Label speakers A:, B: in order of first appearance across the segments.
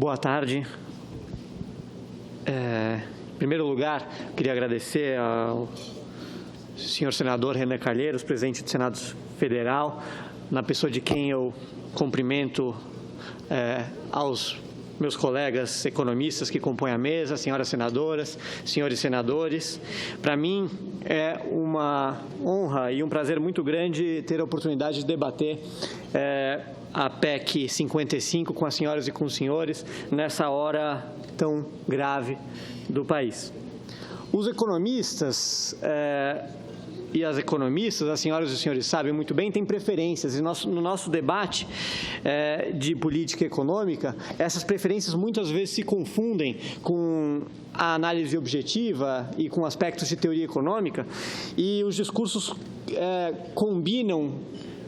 A: Boa tarde. Em primeiro lugar, queria agradecer ao senhor senador Renan Calheiros, presidente do Senado Federal, na pessoa de quem eu cumprimento aos meus colegas economistas que compõem a mesa, senhoras senadoras, senhores senadores. Para mim é uma honra e um prazer muito grande ter a oportunidade de debater a PEC 55 com as senhoras e com os senhores nessa hora tão grave do país. Os economistas e as economistas, as senhoras e os senhores sabem muito bem, têm preferências. E no nosso debate de política econômica, essas preferências muitas vezes se confundem com a análise objetiva e com aspectos de teoria econômica, e os discursos combinam,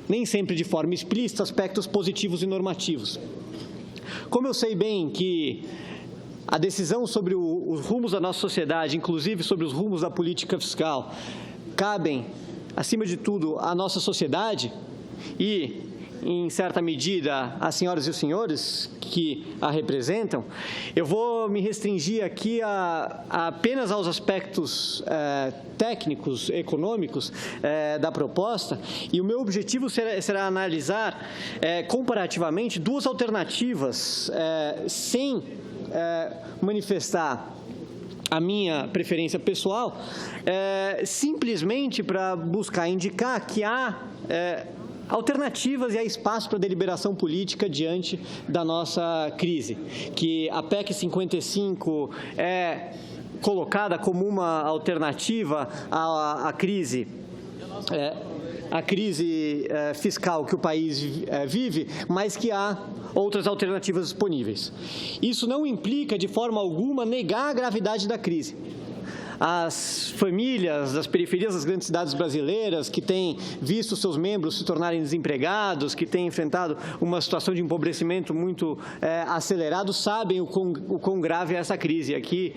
A: nem sempre de forma explícita, aspectos positivos e normativos. Como eu sei bem que a decisão sobre os rumos da nossa sociedade, inclusive sobre os rumos da política fiscal, cabem, acima de tudo, à nossa sociedade e, em certa medida, às senhoras e os senhores que a representam, eu vou me restringir aqui apenas aos aspectos técnicos, econômicos da proposta, e o meu objetivo será analisar comparativamente duas alternativas sem manifestar a minha preferência pessoal, simplesmente para buscar indicar que há alternativas e há espaço para deliberação política diante da nossa crise, que a PEC 55 é colocada como uma alternativa à crise fiscal que o país vive, mas que há outras alternativas disponíveis. Isso não implica, de forma alguma, negar a gravidade da crise. As famílias das periferias das grandes cidades brasileiras, que têm visto seus membros se tornarem desempregados, que têm enfrentado uma situação de empobrecimento muito acelerado, sabem o quão grave é essa crise. Aqui,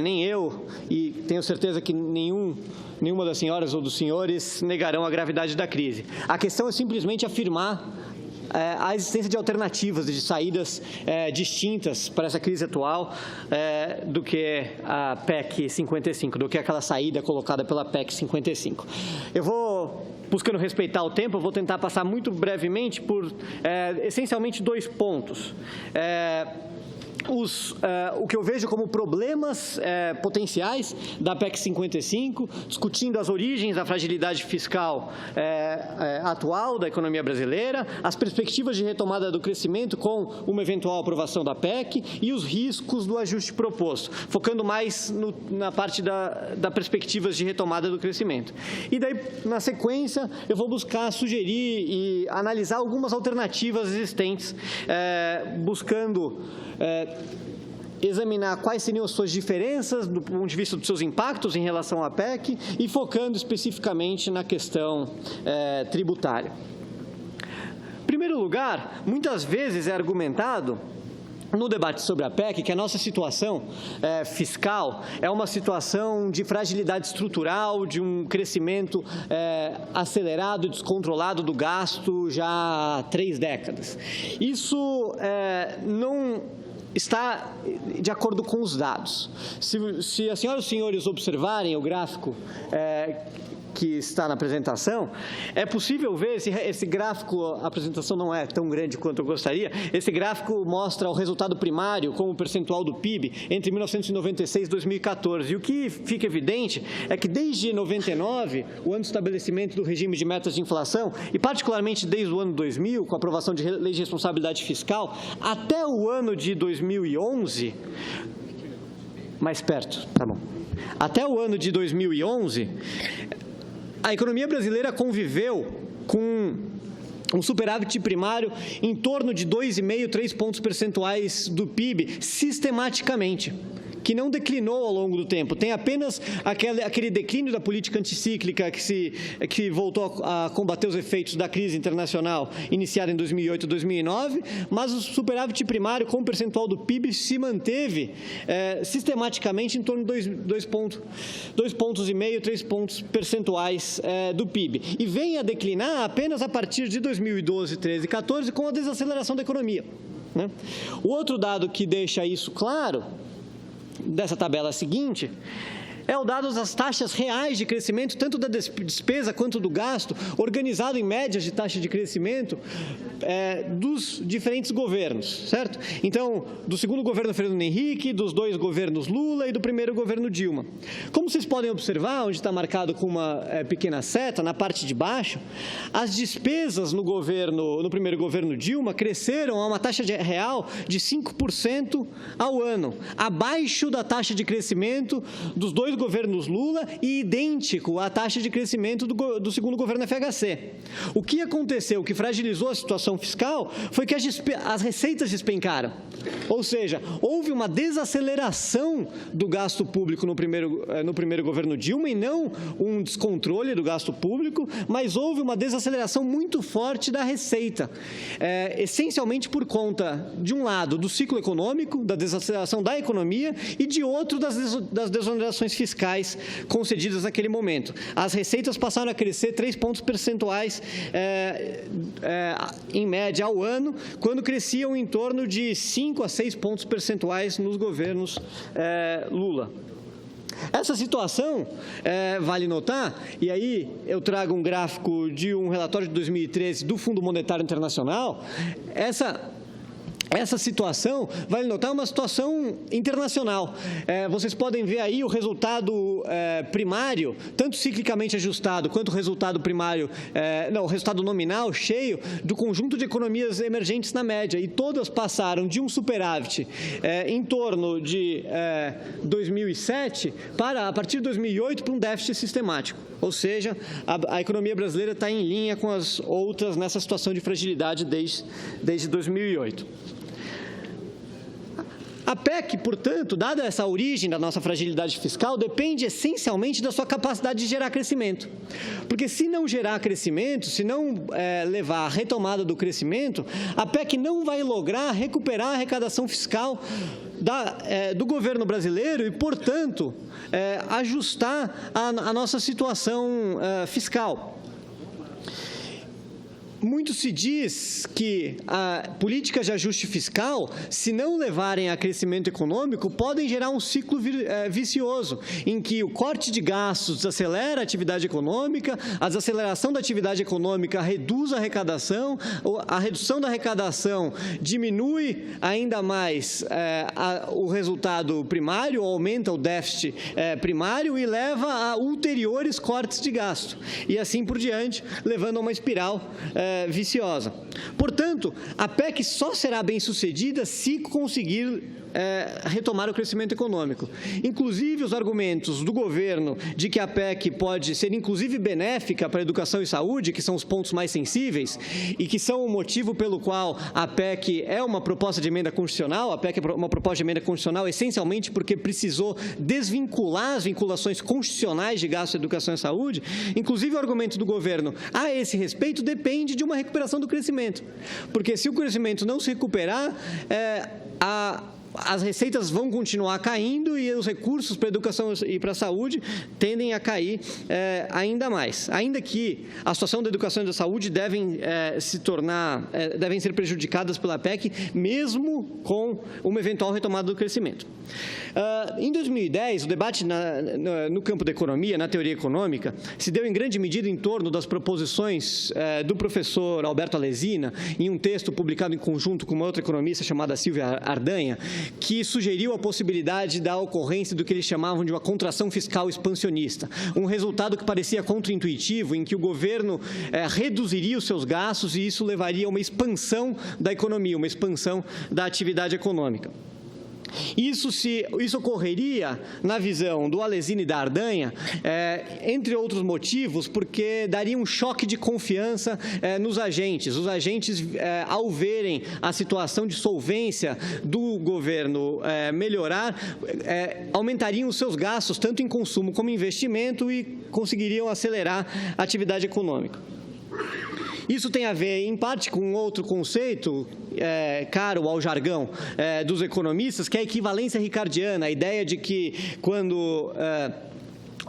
A: nem eu, e tenho certeza que nenhuma das senhoras ou dos senhores negarão a gravidade da crise. A questão é simplesmente afirmar a existência de alternativas, de saídas distintas para essa crise atual do que a PEC 55, do que aquela saída colocada pela PEC 55. Eu vou, buscando respeitar o tempo, eu vou tentar passar muito brevemente por, essencialmente, dois pontos. O que eu vejo como problemas potenciais da PEC 55, discutindo as origens da fragilidade fiscal atual da economia brasileira, as perspectivas de retomada do crescimento com uma eventual aprovação da PEC e os riscos do ajuste proposto, focando mais na parte da perspectivas de retomada do crescimento. E daí, na sequência, eu vou buscar sugerir e analisar algumas alternativas existentes, buscando examinar quais seriam as suas diferenças do ponto de vista dos seus impactos em relação à PEC e focando especificamente na questão tributária. Em primeiro lugar, muitas vezes é argumentado no debate sobre a PEC que a nossa situação fiscal é uma situação de fragilidade estrutural, de um crescimento acelerado e descontrolado do gasto já há 3 décadas. Isso não está de acordo com os dados. Se as senhoras e os senhores observarem o gráfico que está na apresentação, é possível ver, esse gráfico, a apresentação não é tão grande quanto eu gostaria, esse gráfico mostra o resultado primário como percentual do PIB entre 1996 e 2014. E o que fica evidente é que desde 99, o ano de estabelecimento do regime de metas de inflação, e particularmente desde o ano 2000, com a aprovação de lei de responsabilidade fiscal, até o ano de 2011, mais perto, tá bom. Até o ano de 2011, a economia brasileira conviveu com um superávit primário em torno de 2,5, 3 pontos percentuais do PIB, sistematicamente, que não declinou ao longo do tempo. Tem apenas aquele declínio da política anticíclica que voltou a combater os efeitos da crise internacional iniciada em 2008 e 2009, mas o superávit primário com o percentual do PIB se manteve sistematicamente em torno de 2,5 pontos, 3 pontos percentuais do PIB. E vem a declinar apenas a partir de 2012, 13 e 14 com a desaceleração da economia. né? O outro dado que deixa isso claro, dessa tabela seguinte, é o dado das taxas reais de crescimento, tanto da despesa quanto do gasto, organizado em médias de taxa de crescimento dos diferentes governos, certo? Então, do segundo governo Fernando Henrique, dos 2 governos Lula e do primeiro governo Dilma. Como vocês podem observar, onde está marcado com uma pequena seta, na parte de baixo, as despesas no primeiro governo Dilma cresceram a uma taxa real de 5% ao ano, abaixo da taxa de crescimento dos 2 governos Lula e idêntico à taxa de crescimento do segundo governo FHC. O que aconteceu, o que fragilizou a situação fiscal, foi que as receitas despencaram. Ou seja, houve uma desaceleração do gasto público no primeiro governo Dilma e não um descontrole do gasto público, mas houve uma desaceleração muito forte da receita, essencialmente por conta, de um lado, do ciclo econômico, da desaceleração da economia e de outro, das desonerações fiscais concedidas naquele momento. As receitas passaram a crescer 3 pontos percentuais em média ao ano, quando cresciam em torno de 5 a 6 pontos percentuais nos governos Lula. Essa situação, vale notar, e aí eu trago um gráfico de um relatório de 2013 do Fundo Monetário Internacional, essa situação, vale notar, é uma situação internacional. Vocês podem ver aí o resultado primário, tanto ciclicamente ajustado, quanto o resultado primário, o resultado nominal cheio do conjunto de economias emergentes na média, e todas passaram de um superávit em torno de 2007 para, a partir de 2008, para um déficit sistemático. Ou seja, a economia brasileira está em linha com as outras nessa situação de fragilidade desde 2008. A PEC, portanto, dada essa origem da nossa fragilidade fiscal, depende essencialmente da sua capacidade de gerar crescimento. Porque se não gerar crescimento, se não levar à retomada do crescimento, a PEC não vai lograr recuperar a arrecadação fiscal do governo brasileiro e, portanto, ajustar a nossa situação fiscal. Muito se diz que políticas de ajuste fiscal, se não levarem a crescimento econômico, podem gerar um ciclo vicioso, em que o corte de gastos desacelera a atividade econômica, a desaceleração da atividade econômica reduz a arrecadação, a redução da arrecadação diminui ainda mais o resultado primário, aumenta o déficit primário e leva a ulteriores cortes de gasto, e assim por diante, levando a uma espiral viciosa. Portanto, a PEC só será bem-sucedida se conseguir retomar o crescimento econômico. Inclusive, os argumentos do governo de que a PEC pode ser, inclusive, benéfica para a educação e saúde, que são os pontos mais sensíveis, e que são o motivo pelo qual a PEC é uma proposta de emenda constitucional. A PEC é uma proposta de emenda constitucional essencialmente porque precisou desvincular as vinculações constitucionais de gasto de educação e saúde. Inclusive, o argumento do governo a esse respeito depende de uma recuperação do crescimento. Porque se o crescimento não se recuperar, as receitas vão continuar caindo e os recursos para a educação e para a saúde tendem a cair ainda mais. Ainda que a situação da educação e da saúde devem ser prejudicadas pela PEC, mesmo com uma eventual retomada do crescimento. Em 2010, o debate no campo da economia, na teoria econômica, se deu em grande medida em torno das proposições do professor Alberto Alesina, em um texto publicado em conjunto com uma outra economista chamada Silvia Ardanha, que sugeriu a possibilidade da ocorrência do que eles chamavam de uma contração fiscal expansionista, um resultado que parecia contraintuitivo, em que o governo reduziria os seus gastos e isso levaria a uma expansão da economia, uma expansão da atividade econômica. Isso ocorreria, na visão do Alesina e da Ardanha, entre outros motivos, porque daria um choque de confiança nos agentes. Os agentes, ao verem a situação de solvência do governo melhorar, aumentariam os seus gastos, tanto em consumo como em investimento, e conseguiriam acelerar a atividade econômica. Isso tem a ver, em parte, com um outro conceito caro ao jargão dos economistas, que é a equivalência ricardiana, a ideia de que quando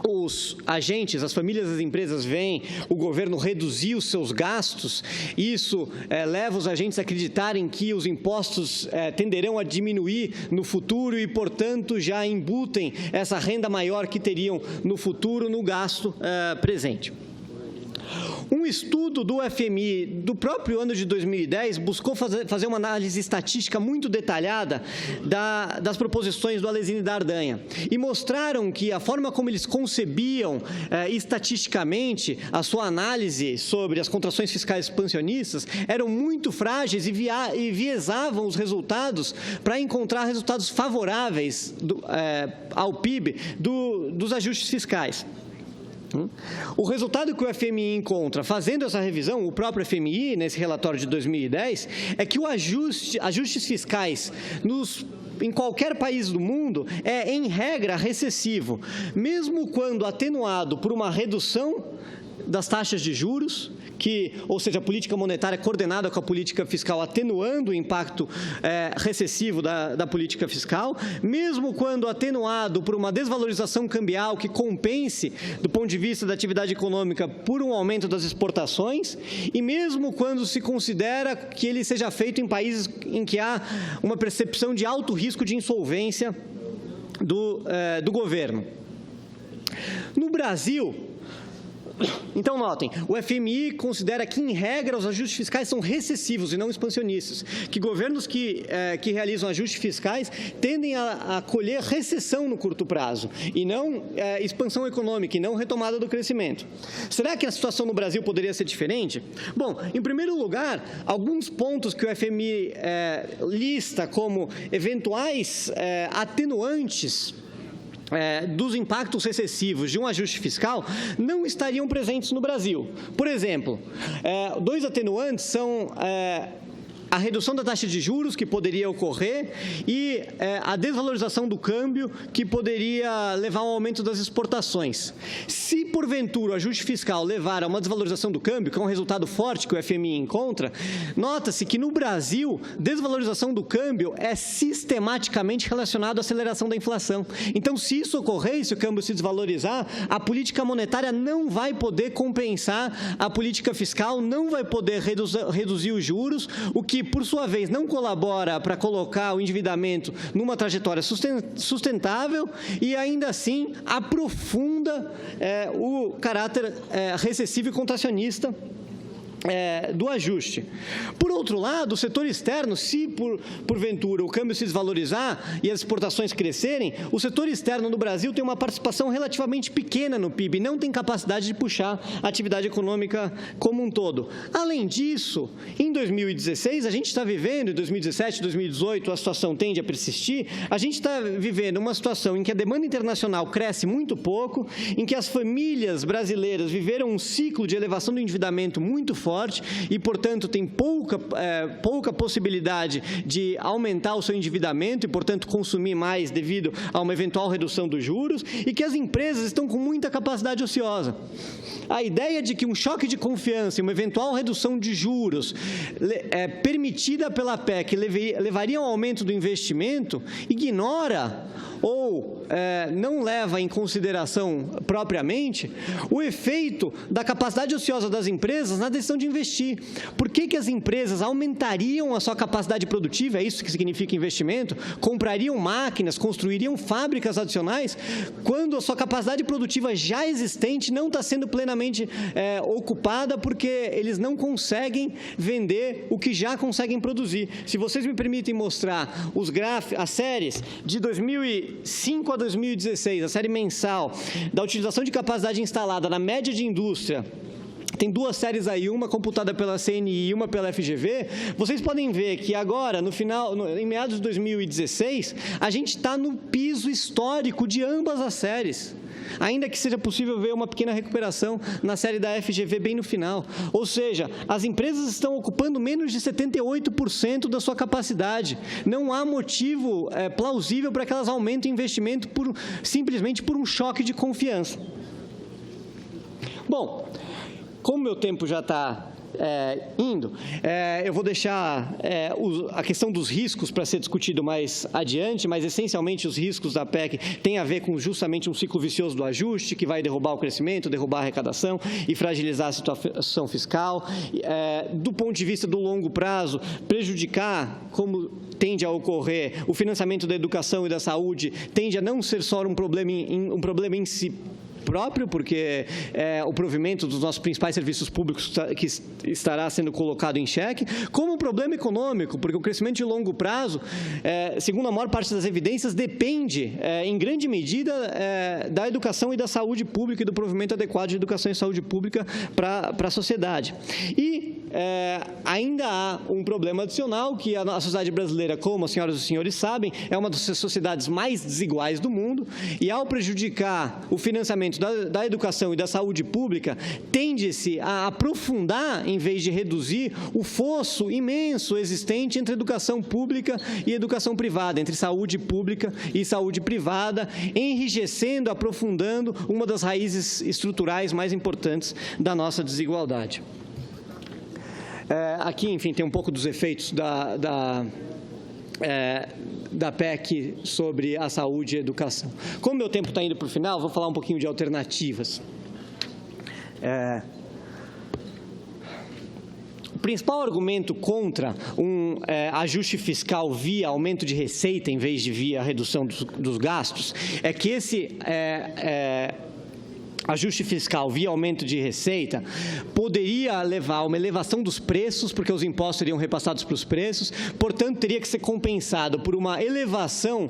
A: os agentes, as famílias das empresas veem o governo reduzir os seus gastos, isso leva os agentes a acreditarem que os impostos tenderão a diminuir no futuro e, portanto, já embutem essa renda maior que teriam no futuro no gasto presente. Um estudo do FMI do próprio ano de 2010 buscou fazer uma análise estatística muito detalhada das proposições do Alesine e da Ardanha e mostraram que a forma como eles concebiam estatisticamente a sua análise sobre as contrações fiscais expansionistas eram muito frágeis e viesavam os resultados para encontrar resultados favoráveis ao PIB dos ajustes fiscais. O resultado que o FMI encontra fazendo essa revisão, o próprio FMI, nesse relatório de 2010, é que o ajustes fiscais em qualquer país do mundo é, em regra, recessivo, mesmo quando atenuado por uma redução das taxas de juros, ou seja, a política monetária coordenada com a política fiscal, atenuando o impacto recessivo da política fiscal, mesmo quando atenuado por uma desvalorização cambial que compense, do ponto de vista da atividade econômica, por um aumento das exportações, e mesmo quando se considera que ele seja feito em países em que há uma percepção de alto risco de insolvência do governo. No Brasil, então, notem, o FMI considera que, em regra, os ajustes fiscais são recessivos e não expansionistas, que governos que realizam ajustes fiscais tendem a colher recessão no curto prazo e não expansão econômica e não retomada do crescimento. Será que a situação no Brasil poderia ser diferente? Bom, em primeiro lugar, alguns pontos que o FMI lista como eventuais atenuantes dos impactos recessivos de um ajuste fiscal não estariam presentes no Brasil. Por exemplo, dois atenuantes são a redução da taxa de juros que poderia ocorrer e a desvalorização do câmbio que poderia levar ao aumento das exportações. Se, porventura, o ajuste fiscal levar a uma desvalorização do câmbio, que é um resultado forte que o FMI encontra, nota-se que no Brasil, desvalorização do câmbio é sistematicamente relacionado à aceleração da inflação. Então, se isso ocorrer, se o câmbio se desvalorizar, a política monetária não vai poder compensar a política fiscal, não vai poder reduzir os juros, o que, por sua vez, não colabora para colocar o endividamento numa trajetória sustentável e, ainda assim, aprofunda o caráter recessivo e contracionista do ajuste. Por outro lado, o setor externo, se porventura o câmbio se desvalorizar e as exportações crescerem, o setor externo no Brasil tem uma participação relativamente pequena no PIB, não tem capacidade de puxar a atividade econômica como um todo. Além disso, em 2016, a gente está vivendo, em 2017, 2018, a situação tende a persistir, a gente está vivendo uma situação em que a demanda internacional cresce muito pouco, em que as famílias brasileiras viveram um ciclo de elevação do endividamento muito forte, e, portanto, tem pouca possibilidade de aumentar o seu endividamento e, portanto, consumir mais devido a uma eventual redução dos juros, e que as empresas estão com muita capacidade ociosa. A ideia de que um choque de confiança e uma eventual redução de juros permitida pela PEC levaria ao aumento do investimento ignora ou não leva em consideração propriamente o efeito da capacidade ociosa das empresas na decisão de investir. Por que as empresas aumentariam a sua capacidade produtiva, é isso que significa investimento, comprariam máquinas, construiriam fábricas adicionais, quando a sua capacidade produtiva já existente não está sendo plenamente ocupada porque eles não conseguem vender o que já conseguem produzir. Se vocês me permitem mostrar os gráficos, as séries de 2005 a 2016, a série mensal da utilização de capacidade instalada na média de indústria, tem duas séries aí, uma computada pela CNI e uma pela FGV, vocês podem ver que agora, em meados de 2016, a gente está no piso histórico de ambas as séries. Ainda que seja possível ver uma pequena recuperação na série da FGV bem no final. Ou seja, as empresas estão ocupando menos de 78% da sua capacidade. Não há motivo plausível para que elas aumentem o investimento simplesmente por um choque de confiança. Bom, como meu tempo já está indo. Eu vou deixar a questão dos riscos para ser discutido mais adiante, mas essencialmente os riscos da PEC têm a ver com justamente um ciclo vicioso do ajuste, que vai derrubar o crescimento, derrubar a arrecadação e fragilizar a situação fiscal. Do ponto de vista do longo prazo, prejudicar, como tende a ocorrer, o financiamento da educação e da saúde tende a não ser só um problema em si próprio, porque o provimento dos nossos principais serviços públicos que estará sendo colocado em xeque, como um problema econômico, porque o crescimento de longo prazo, segundo a maior parte das evidências, depende, em grande medida, da educação e da saúde pública e do provimento adequado de educação e saúde pública para a sociedade. E ainda há um problema adicional, que a sociedade brasileira, como as senhoras e os senhores sabem, é uma das sociedades mais desiguais do mundo, e ao prejudicar o financiamento da educação e da saúde pública, tende-se a aprofundar, em vez de reduzir, o fosso imenso existente entre educação pública e educação privada, entre saúde pública e saúde privada, enrijecendo, aprofundando uma das raízes estruturais mais importantes da nossa desigualdade. Aqui, enfim, tem um pouco dos efeitos da PEC sobre a saúde e a educação. Como meu tempo está indo para o final, vou falar um pouquinho de alternativas. O principal argumento contra um ajuste fiscal via aumento de receita em vez de via redução dos gastos é que esse ajuste fiscal via aumento de receita poderia levar a uma elevação dos preços, porque os impostos seriam repassados para os preços, portanto, teria que ser compensado por uma elevação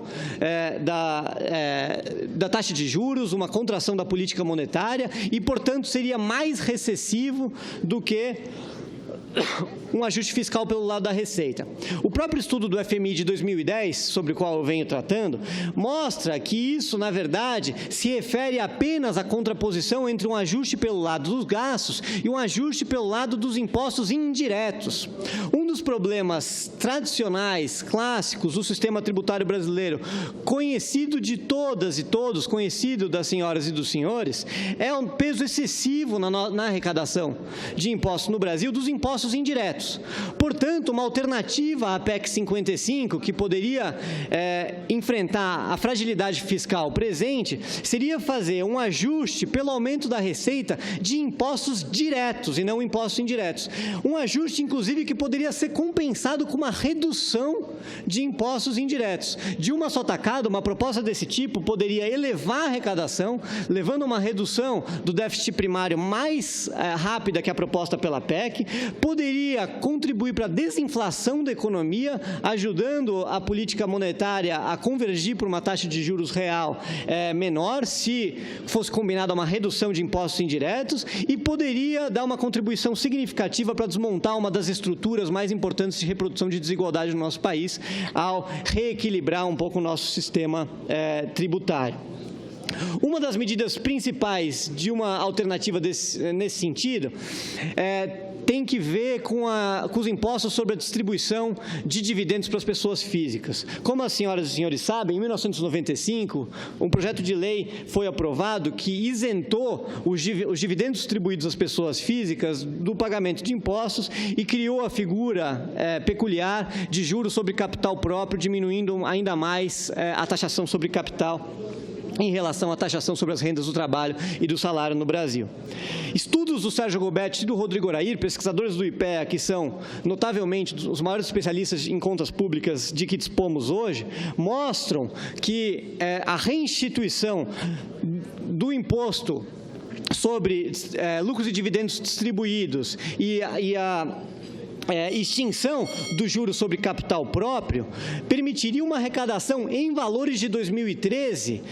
A: da taxa de juros, uma contração da política monetária e, portanto, seria mais recessivo do que um ajuste fiscal pelo lado da receita. O próprio estudo do FMI de 2010, sobre o qual eu venho tratando, mostra que isso, na verdade, se refere apenas à contraposição entre um ajuste pelo lado dos gastos e um ajuste pelo lado dos impostos indiretos. Um dos problemas tradicionais, clássicos do sistema tributário brasileiro, conhecido de todas e todos, conhecido das senhoras e dos senhores, é um peso excessivo na arrecadação de impostos no Brasil, dos impostos indiretos. Portanto, uma alternativa à PEC 55, que poderia enfrentar a fragilidade fiscal presente, seria fazer um ajuste pelo aumento da receita de impostos diretos e não impostos indiretos. Um ajuste, inclusive, que poderia ser compensado com uma redução de impostos indiretos. De uma só tacada, uma proposta desse tipo poderia elevar a arrecadação, levando a uma redução do déficit primário mais rápida que a proposta pela PEC, poderia contribuir para a desinflação da economia, ajudando a política monetária a convergir para uma taxa de juros real menor, se fosse combinada uma redução de impostos indiretos, e poderia dar uma contribuição significativa para desmontar uma das estruturas mais importantes de reprodução de desigualdade no nosso país, ao reequilibrar um pouco o nosso sistema tributário. Uma das medidas principais de uma alternativa nesse sentido tem que ver com os impostos sobre a distribuição de dividendos para as pessoas físicas. Como as senhoras e senhores sabem, em 1995, um projeto de lei foi aprovado que isentou os dividendos distribuídos às pessoas físicas do pagamento de impostos e criou a figura peculiar de juros sobre capital próprio, diminuindo ainda mais a taxação sobre capital em relação à taxação sobre as rendas do trabalho e do salário no Brasil. Estudos do Sérgio Gobetti e do Rodrigo Orair, pesquisadores do IPEA, que são notavelmente os maiores especialistas em contas públicas de que dispomos hoje, mostram que a reinstituição do imposto sobre lucros e dividendos distribuídos e a extinção do juros sobre capital próprio permitiria uma arrecadação em valores de 2013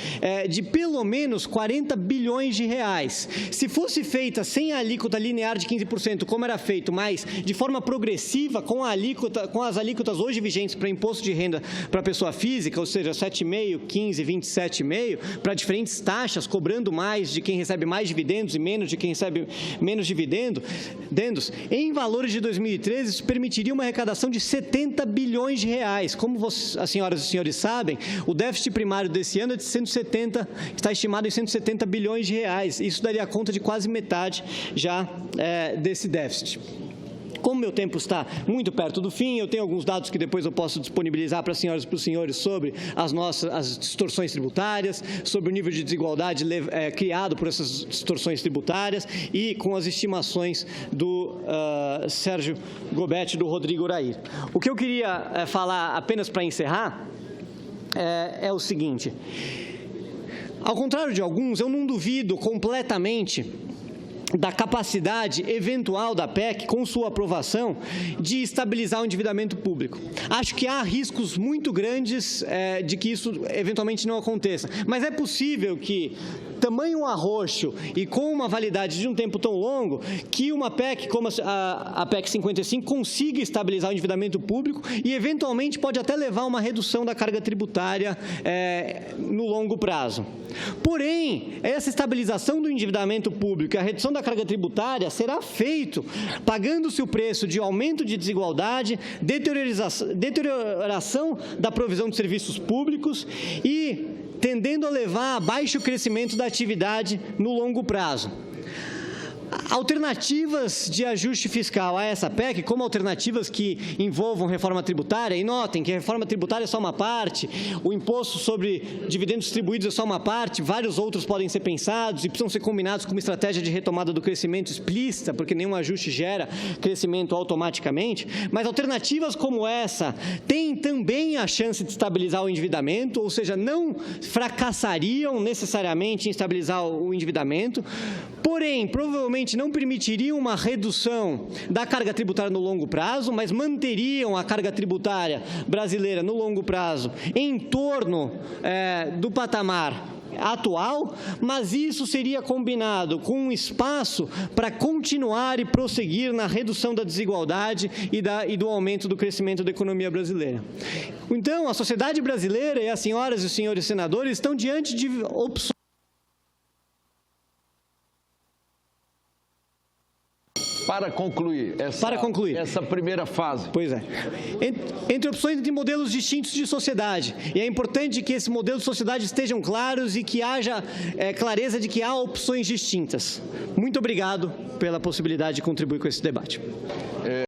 A: de pelo menos 40 bilhões de reais. Se fosse feita sem a alíquota linear de 15%, como era feito, mas de forma progressiva, com as alíquotas hoje vigentes para imposto de renda para pessoa física, ou seja, 7,5%, 15%, 27,5%, para diferentes taxas, cobrando mais de quem recebe mais dividendos e menos de quem recebe menos dividendos, em valores de 2013, isso permitiria uma arrecadação de 70 bilhões de reais. Como as senhoras e senhores sabem, o déficit primário desse ano está estimado em 170 bilhões de reais. Isso daria conta de quase metade já desse déficit. Como meu tempo está muito perto do fim, eu tenho alguns dados que depois eu posso disponibilizar para as senhoras e para os senhores sobre as distorções tributárias, sobre o nível de desigualdade criado por essas distorções tributárias e com as estimações do Sérgio Gobetti e do Rodrigo Urair. O que eu queria falar apenas para encerrar é o seguinte: ao contrário de alguns, eu não duvido completamente da capacidade eventual da PEC, com sua aprovação, de estabilizar o endividamento público. Acho que há riscos muito grandes de que isso eventualmente não aconteça, mas é possível que, tamanho arroxo e com uma validade de um tempo tão longo, que uma PEC como a PEC 55 consiga estabilizar o endividamento público e, eventualmente, pode até levar a uma redução da carga tributária no longo prazo. Porém, essa estabilização do endividamento público e a redução da carga tributária será feito pagando-se o preço de aumento de desigualdade, deterioração da provisão de serviços públicos e tendendo a levar a baixo crescimento da atividade no longo prazo. Alternativas de ajuste fiscal a essa PEC, como alternativas que envolvam reforma tributária, e notem que a reforma tributária é só uma parte, o imposto sobre dividendos distribuídos é só uma parte, vários outros podem ser pensados e precisam ser combinados com uma estratégia de retomada do crescimento explícita, porque nenhum ajuste gera crescimento automaticamente, mas alternativas como essa têm também a chance de estabilizar o endividamento, ou seja, não fracassariam necessariamente em estabilizar o endividamento, porém, provavelmente não permitiriam uma redução da carga tributária no longo prazo, mas manteriam a carga tributária brasileira no longo prazo em torno do patamar atual, mas isso seria combinado com um espaço para continuar e prosseguir na redução da desigualdade e do aumento do crescimento da economia brasileira. Então, a sociedade brasileira e as senhoras e os senhores senadores estão diante de opções.
B: Para concluir essa primeira fase.
A: Pois é. Entre opções de modelos distintos de sociedade. E é importante que esses modelos de sociedade estejam claros e que haja clareza de que há opções distintas. Muito obrigado pela possibilidade de contribuir com esse debate.